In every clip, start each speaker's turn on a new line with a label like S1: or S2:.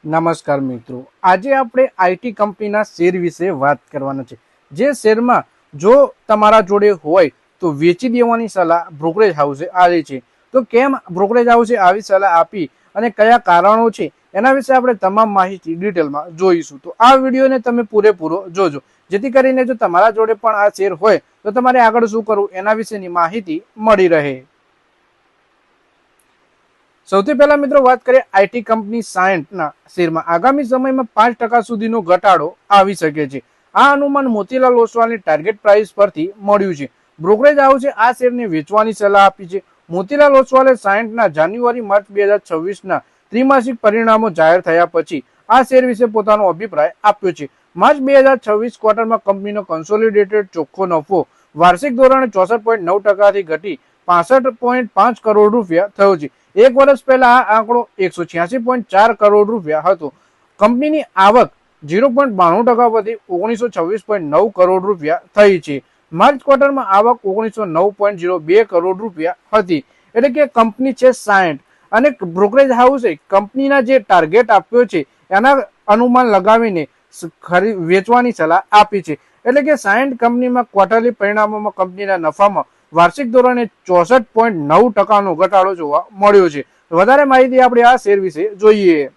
S1: નમસ્કાર મિત્રો, આજે આપણે આઈટી કંપનીના શેર વિશે વાત કરવાના છે. જે શેરમાં જો તમારા જોડે હોય તો વેચી દેવાની સલાહ બ્રોકરેજ હાઉસે આપી છે. તો કેમ બ્રોકરેજ હાઉસે આવી સલાહ આપી અને કયા કારણો છે એના વિશે આપણે તમામ માહિતી ડિટેલમાં જોઈશું. તો આ વિડીયોને તમે પૂરેપૂરો જોજો, જેથી કરીને જો તમારા જોડે પણ આ શેર હોય તો તમારે આગળ શું કરવું એના વિશેની માહિતી મળી રહે. સૌથી પહેલા મિત્રો વાત કરીએ આઈટી કંપની સાયન્ટના શેરમાં આગામી સમયમાં 5% સુધીનો ઘટાડો આવી શકે છે. આ અનુમાન મોતીલાલ ઓસ્વાલની ટાર્ગેટ પ્રાઇસ પરથી મળ્યું છે. બ્રોકરેજ હાઉસે આ શેરને વેચવાની સલાહ આપી છે. મોતીલાલ ઓસ્વાલે સાયન્ટના જાન્યુઆરી-માર્ચ 2026ના ત્રિમાસિક પરિણામો જાહેર થયા પછી આ શેર વિશે પોતાનો અભિપ્રાય આપ્યો છે. માર્ચ 2026 ક્વાર્ટરમાં કંપનીનો કન્સોલિડેટેડ ચોખ્ખો નફો વાર્ષિક ધોરણે 64.9%થી ઘટી 65.5 કરોડ રૂપિયા થયો છે. એક વર્ષ પહેલા આ આંકડો 186.4 કરોડ રૂપિયા હતો. કંપનીની આવક 0.92% વધી 1926.9 કરોડ રૂપિયા થઈ છે. માર્ચ ક્વાર્ટરમાં આવક 1909.02 કરોડ રૂપિયા હતી. એટલે કે કંપની છે સાયન્ટ અને બ્રોકરેજ હાઉસે કંપનીના જે ટાર્ગેટ આપ્યો છે એના અનુમાન લગાવીને વેચવાની સલાહ આપી છે. એટલે કે સાયન્ટ કંપનીમાં ક્વાર્ટરલી પરિણામોમાં કંપનીના નફામાં વાર્ષિક ધોરણે 64.9%નો ઘટાડો જોવા મળ્યો છે. વધારે માહિતી આપણે આ શેર વિશે જોઈએ.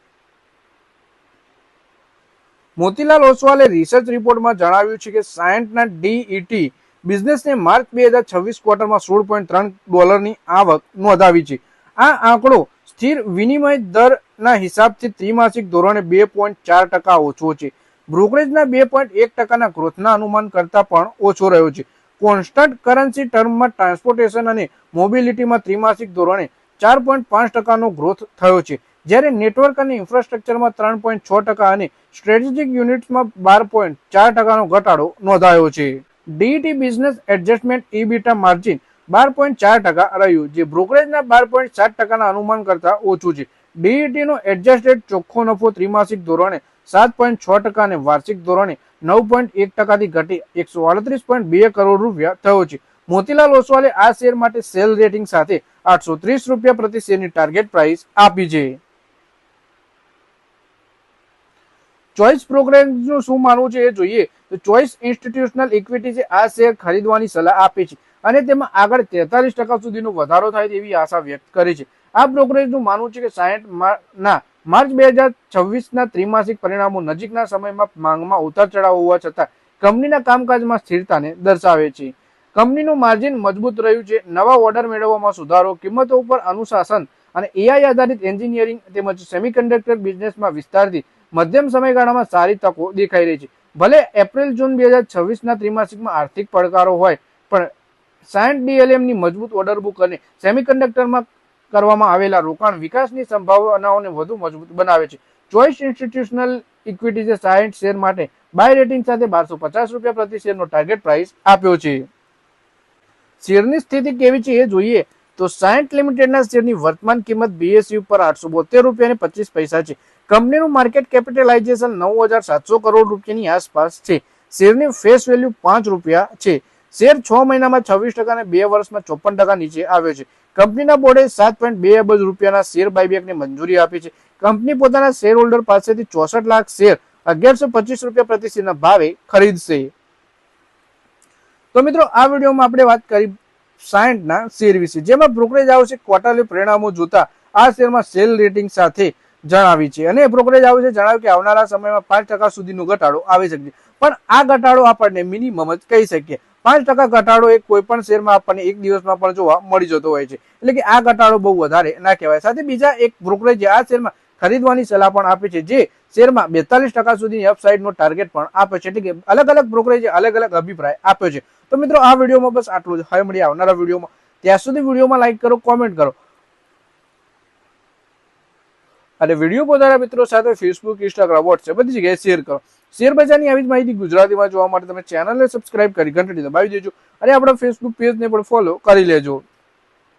S1: મોતીલાલ ઓસ્વાલે રિસર્ચ રિપોર્ટમાં જણાવ્યું છે કે સાયન્ટના ડીઈટી બિઝનેસને માર્ચ 2026 ક્વાર્ટરમાં $16.3 આવક નોંધાવી છે. આ આંકડો સ્થિર વિનિમય દરના હિસાબથી ત્રિમાસિક ધોરણે 2.4% ઓછો છે. બ્રોકરેજના 2.1%ના ગ્રોથના અનુમાન કરતા પણ ઓછો રહ્યો છે. કોન્સ્ટન્ટ કરન્સી ટર્મમાં ટ્રાન્સપોર્ટેશન અને મોબિલિટીમાં ત્રિમાસિક ધોરણે 4.5%નો ગ્રોથ થયો છે, જ્યારે નેટવર્ક અને ઇન્ફ્રાસ્ટ્રક્ચરમાં 3.6% અને સ્ટ્રેટેજિક યુનિટ્સમાં 12.4%નો ઘટાડો નોંધાયો છે. ડીઈટી બિઝનેસ એડજસ્ટમેન્ટ ઇબીટા માર્જિન 12.4% રહ્યું, જે બ્રોકરેજના 12.7%ના અનુમાન કરતા ઓછું છે. ડીઈટીનો એડજસ્ટેડ ચોખ્ખો નફો ત્રિમાસિક ધોરણે 7.6% અને વાર્ષિક ધોરણે 9.1%થી ઘટી 138.2 કરોડ રૂપિયા થયો છે. મોતીલાલ ઓસ્વાલે આ શેર માટે સેલ રેટિંગ સાથે $830 પ્રતિ શેરની ટાર્ગેટ પ્રાઇસ આપી છે. ચોઇસ બ્રોકરેજનું શું માનવું છે એ જોઈએ તો ચોઇસ ઇન્સ્ટિટ્યુશનલ ઇક્વિટીઝે આ શેર ખરીદવાની સલાહ આપી છે અને તેમાં આગળ 43% સુધીનો વધારો થાય તેવી આશા વ્યક્ત કરી છે. આ બ્રોકરેજનું માનવું છે કે સાયન્ટના માર્ચ 2026ના ત્રિમાસિક પરિણામો નજીકના સમયમાં માંગમાં ઉતાર ચઢાવ હોવા છતાં કંપનીના કામકાજમાં સ્થિરતાને દર્શાવે છે. કંપનીનું માર્જિન મજબૂત રહ્યું છે. નવા ઓર્ડર મેળવવામાં સુધારો, કિંમતો ઉપર અનુશાસન અને એઆઈ આધારિત એન્જિનિયરિંગ તેમજ સેમિકન્ડક્ટર બિઝનેસમાં વિસ્તારથી મધ્યમ સમયગાળામાં સારી તકો દેખાઈ રહી છે. ભલે એપ્રિલ-જૂન 2026ના ત્રિમાસિકમાં આર્થિક પડકારો હોય, પણ સાયન્ટ ડીએલએમની મજબૂત ઓર્ડર બુક અને સેમિકન્ડક્ટરમાં કરવામાં આવેલા રોકાણ વિકાસની સંભાવનાઓને વધુ મજબૂત બનાવે છે. ચોઇસ ઇન્સ્ટિટ્યુશનલ ઇક્વિટીઝે સાયન્ટ શેર માટે બાય રેટિંગ સાથે $1250 પ્રતિ શેરનો ટાર્ગેટ પ્રાઇસ આપ્યો છે. શેરની સ્થિતિ કેવી છે એ જોઈએ તો સાયન્ટ લિમિટેડના શેરની વર્તમાન કિંમત બીએસયુ પર $872.25 છે. કંપનીનું માર્કેટ કેપિટલાઇઝેશન 9,700 કરોડ રૂપિયાની આસપાસ છે. શેરની ફેસ વેલ્યુ ₹5 છે. શેર 6 મહિનામાં 26% અને 2 વર્ષમાં 54% નીચે આવ્યો છે. કંપનીના બોર્ડે $7.2 અબજના શેર બાયબેકને મંજૂરી આપી છે. કંપની પોતાના શેર હોલ્ડર પાસેથી 64 લાખ શેર $1,125 પ્રતિ શેરના ભાવે ખરીદશે. તો મિત્રો, આ વિડીયોમાં આપણે વાત કરી સાયન્ટના શેર વિશે, જેમાં બ્રોકરેજ હાઉસે ક્વાર્ટરલી પરિણામો જોતા આ શેરમાં સેલ રેટિંગ સાથે જણાવી છે અને બ્રોકરેજ હાઉસે જણાવ્યું કે આવનારા સમયમાં 5% સુધીનો ઘટાડો આવી શકે છે. પણ આ ઘટાડો આપણને મિનિમમ જ કહી શકીએ. 5% ઘટાડો એ કોઈ પણ શેરમાં આપણને એક દિવસમાં પણ જોવા મળી જતો હોય છે. એટલે કે આ ઘટાડો બહુ વધારે ના કહેવાય. સાથે બીજા એક બ્રોકરેજે આ શેરમાં ખરીદવાની સલાહ પણ આપી છે, જે શેરમાં 42% સુધીની અપસાઇડનો ટાર્ગેટ પણ આપ્યો છે. એટલે કે અલગ અલગ બ્રોકરેજે અલગ અલગ અભિપ્રાય આપ્યો છે. તો મિત્રો, આ વિડીયોમાં બસ આટલું જ. હવે મળીએ આવનારા વિડીયોમાં. ત્યાં સુધી વિડીયોમાં લાઈક કરો, કોમેન્ટ કરો અને વિડીયો પોતાના મિત્રો સાથે ફેસબુક, ઇન્સ્ટાગ્રામ, વોટ્સએપ બધી જગ્યાએ શેર કરો. શેર બજારની આવી જ માહિતી ગુજરાતીમાં જોવા માટે તમે ચેનલને સબસ્ક્રાઇબ કરી ઘંટડી દબાવી દેજો અને આપણા ફેસબુક પેજને પણ ફોલો કરી લેજો.